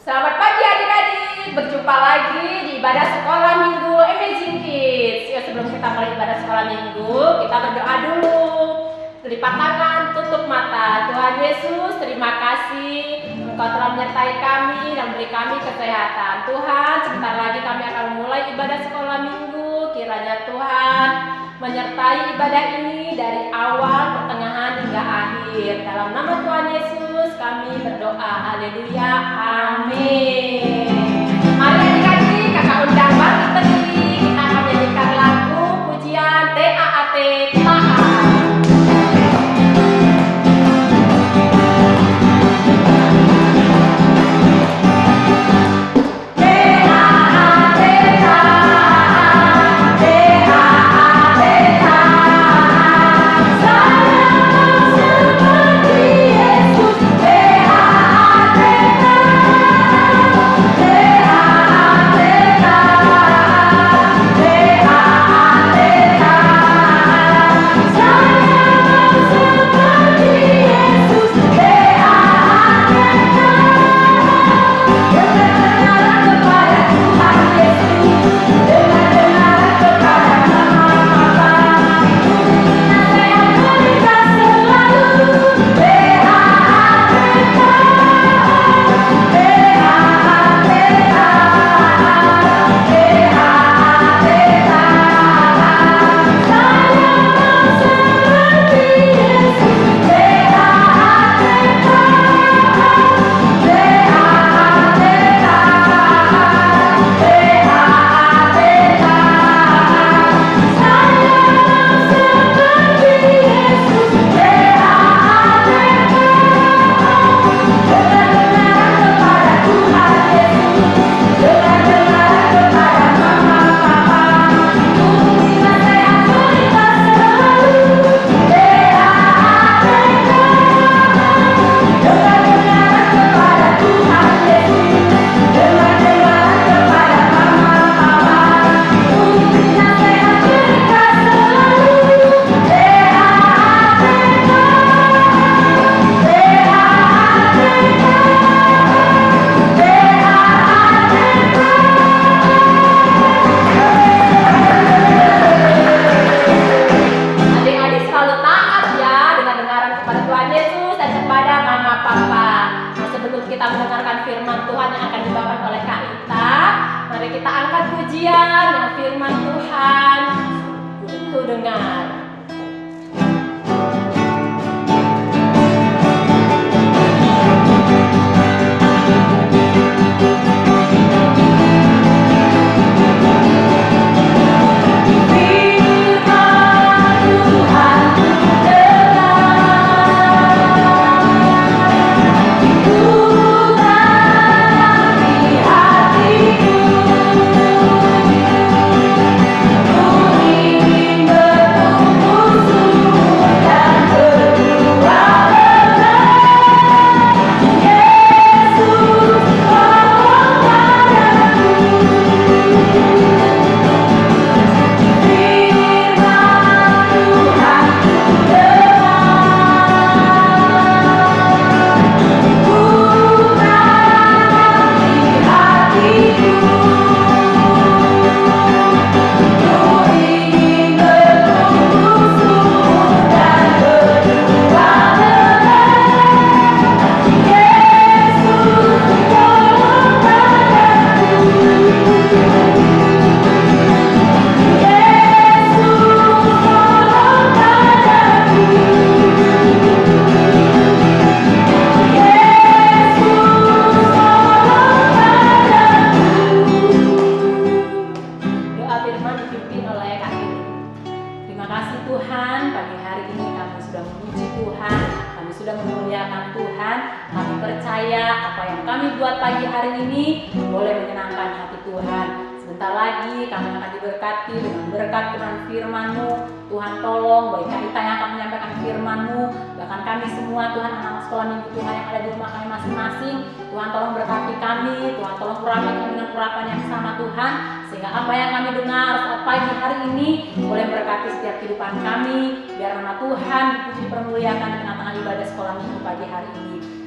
Selamat pagi adik-adik, berjumpa lagi di ibadah sekolah minggu Amazing Kids. Ya, sebelum kita mulai ibadah sekolah minggu, kita berdoa dulu. Lipat tangan, tutup mata. Tuhan Yesus, terima kasih Engkau telah menyertai kami dan beri kami kesehatan. Tuhan, sebentar lagi kami akan mulai ibadah sekolah minggu. Kiranya Tuhan menyertai ibadah ini dari awal, pertengahan hingga akhir. Dalam nama Tuhan Yesus kami berdoa. Haleluya. Amin. Mari adik-adik, kakak undang Bang Teri. Kita akan menyanyikan lagu pujian TAAT Taat.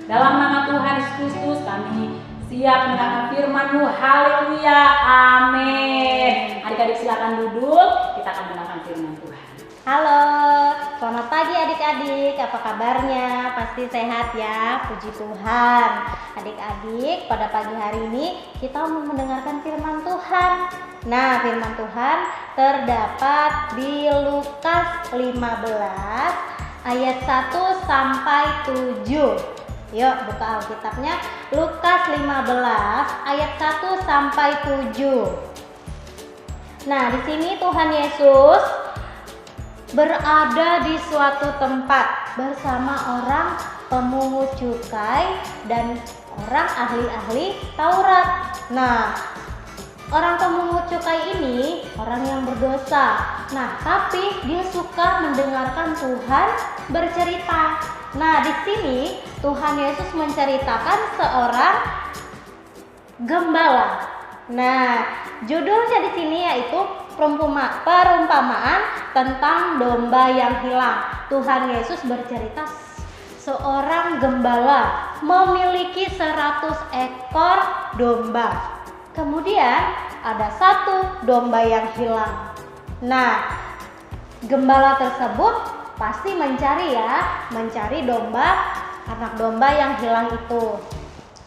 Dalam nama Tuhan Yesus Kristus kami siap mendengarkan firman-Mu. Haleluya, amin. Adik-adik silakan duduk, kita akan mendengarkan firman Tuhan. Halo, selamat pagi adik-adik, apa kabarnya? Pasti sehat ya, puji Tuhan. Adik-adik, pada pagi hari ini kita mau mendengarkan firman Tuhan. Nah, firman Tuhan terdapat di Lukas 15 ayat 1 sampai 7. Yuk buka Alkitabnya, Lukas 15 ayat 1 sampai 7. Nah, di sini Tuhan Yesus berada di suatu tempat bersama orang pemungut cukai dan orang ahli-ahli Taurat. Nah, orang pemungut cukai ini orang yang berdosa. Nah, tapi dia suka mendengarkan Tuhan bercerita. Nah, di sini Tuhan Yesus menceritakan seorang gembala. Nah, judulnya di sini yaitu perumpamaan tentang domba yang hilang. Tuhan Yesus bercerita seorang gembala memiliki 100 ekor domba. Kemudian ada satu domba yang hilang. Nah, gembala tersebut pasti mencari anak domba yang hilang itu.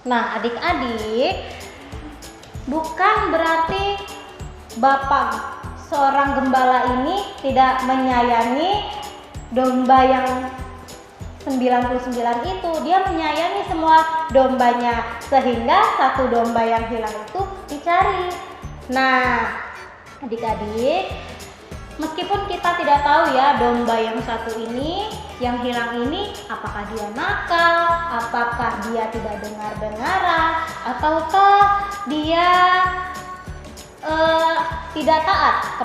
Nah, adik-adik, bukan berarti bapak seorang gembala ini tidak menyayangi domba yang 99 itu. Dia menyayangi semua dombanya, sehingga satu domba yang hilang itu dicari. Nah, adik-adik, meskipun kita tidak tahu ya domba yang satu ini, yang hilang ini, apakah dia nakal, apakah dia tidak dengar-dengaran, ataukah dia tidak taat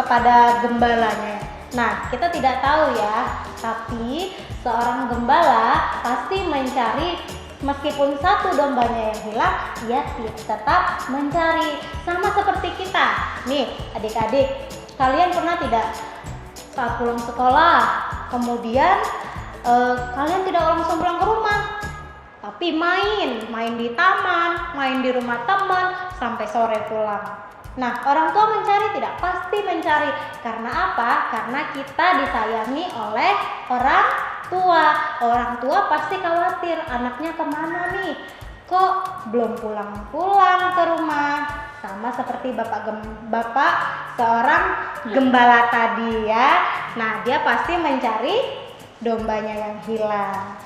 kepada gembalanya. Nah, kita tidak tahu ya, tapi seorang gembala pasti mencari, meskipun satu dombanya yang hilang, dia tetap mencari. Sama seperti kita. Nih, adik-adik, kalian pernah tidak saat pulang sekolah, kemudian kalian tidak langsung pulang ke rumah, tapi main di taman, main di rumah teman sampai sore pulang. Nah, orang tua mencari tidak? Pasti mencari. Karena apa? Karena kita disayangi oleh orang tua. Orang tua pasti khawatir, anaknya kemana nih? Kok belum pulang-pulang ke rumah? Sama seperti bapak seorang gembala tadi ya. Nah, dia pasti mencari dombanya yang hilang.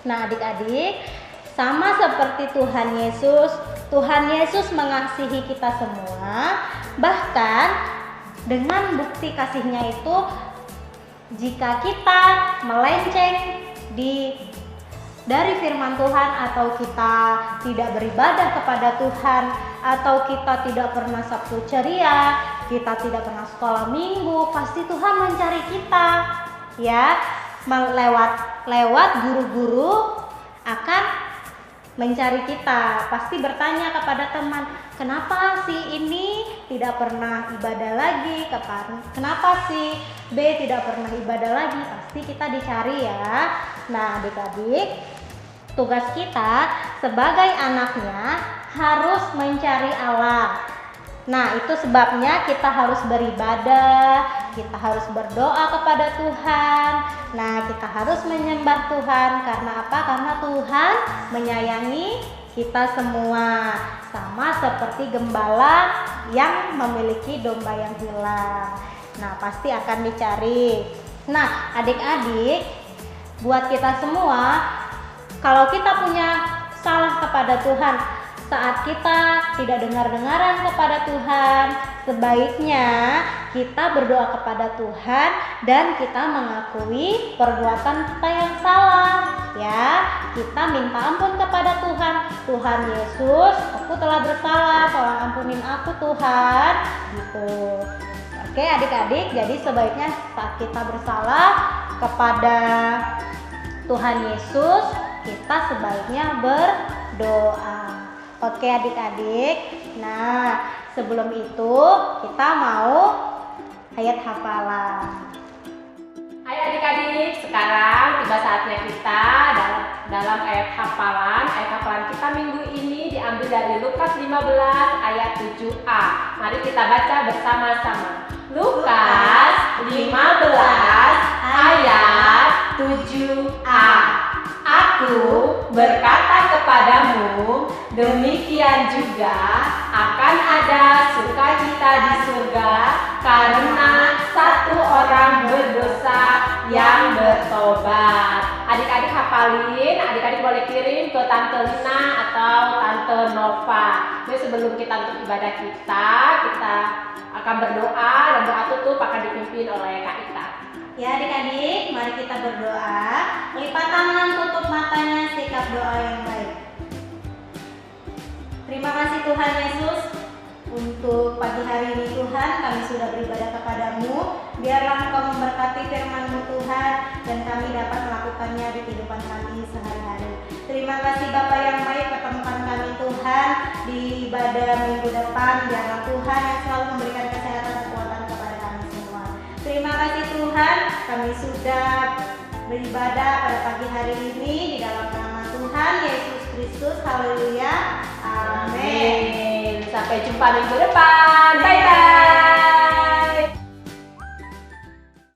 Nah, adik-adik, sama seperti Tuhan Yesus mengasihi kita semua. Bahkan dengan bukti kasihnya itu, jika kita melenceng dari firman Tuhan, atau kita tidak beribadah kepada Tuhan, atau kita tidak pernah Sabtu ceria, kita tidak pernah sekolah minggu, pasti Tuhan mencari kita ya. Lewat guru-guru akan mencari kita, pasti bertanya kepada teman, kenapa si ini tidak pernah ibadah lagi, kenapa si B tidak pernah ibadah lagi, pasti kita dicari ya. Nah, adik-adik, tugas kita sebagai anaknya harus mencari Allah. Nah, itu sebabnya kita harus beribadah, kita harus berdoa kepada Tuhan. Nah, kita harus menyembah Tuhan. Karena apa? Karena Tuhan menyayangi kita semua. Sama seperti gembala yang memiliki domba yang hilang. Nah, pasti akan dicari. Nah, adik-adik, buat kita semua, kalau kita punya salah kepada Tuhan, saat kita tidak dengar-dengaran kepada Tuhan, sebaiknya kita berdoa kepada Tuhan dan kita mengakui perbuatan kita yang salah ya. Kita minta ampun kepada Tuhan. Tuhan Yesus, aku telah bersalah, tolong ampunin aku Tuhan, gitu. Oke adik-adik, jadi sebaiknya saat kita bersalah kepada Tuhan Yesus, kita sebaiknya berdoa. Oke adik-adik, nah sebelum itu kita mau ayat hafalan. Ayo adik-adik, sekarang tiba saatnya kita dalam ayat hafalan kita minggu ini diambil dari Lukas 15 ayat 7a. Mari kita baca bersama-sama. Lukas 15 ayat 7a. Aku berkata kepadamu, demikian juga akan ada sukacita di surga karena satu orang berdosa yang bertobat. Adik-adik hafalin, adik-adik boleh kirim ke Tante Lina atau Tante Nova. Jadi sebelum kita untuk ibadah kita akan berdoa, dan doa tutup akan dipimpin oleh Kak Ita. Ya adik-adik, mari kita berdoa. Lipat tangan, tutup matanya, sikap doa yang baik. Terima kasih Tuhan Yesus untuk pagi hari ini Tuhan, kami sudah beribadah kepadamu. Biarlah Engkau memberkati firman-Mu Tuhan, dan kami dapat melakukannya di kehidupan kami sehari-hari. Terima kasih Bapa yang baik, pertemukan kami Tuhan di ibadah minggu depan. Biarlah Tuhan yang selalu memberikan kesehatan dan kekuatan kepada kami semua. Terima kasih Tuhan, kami sudah beribadah pada pagi hari ini di dalam nama Tuhan Yesus Kristus. Haleluya. Amin. Sampai jumpa minggu depan. Bye bye.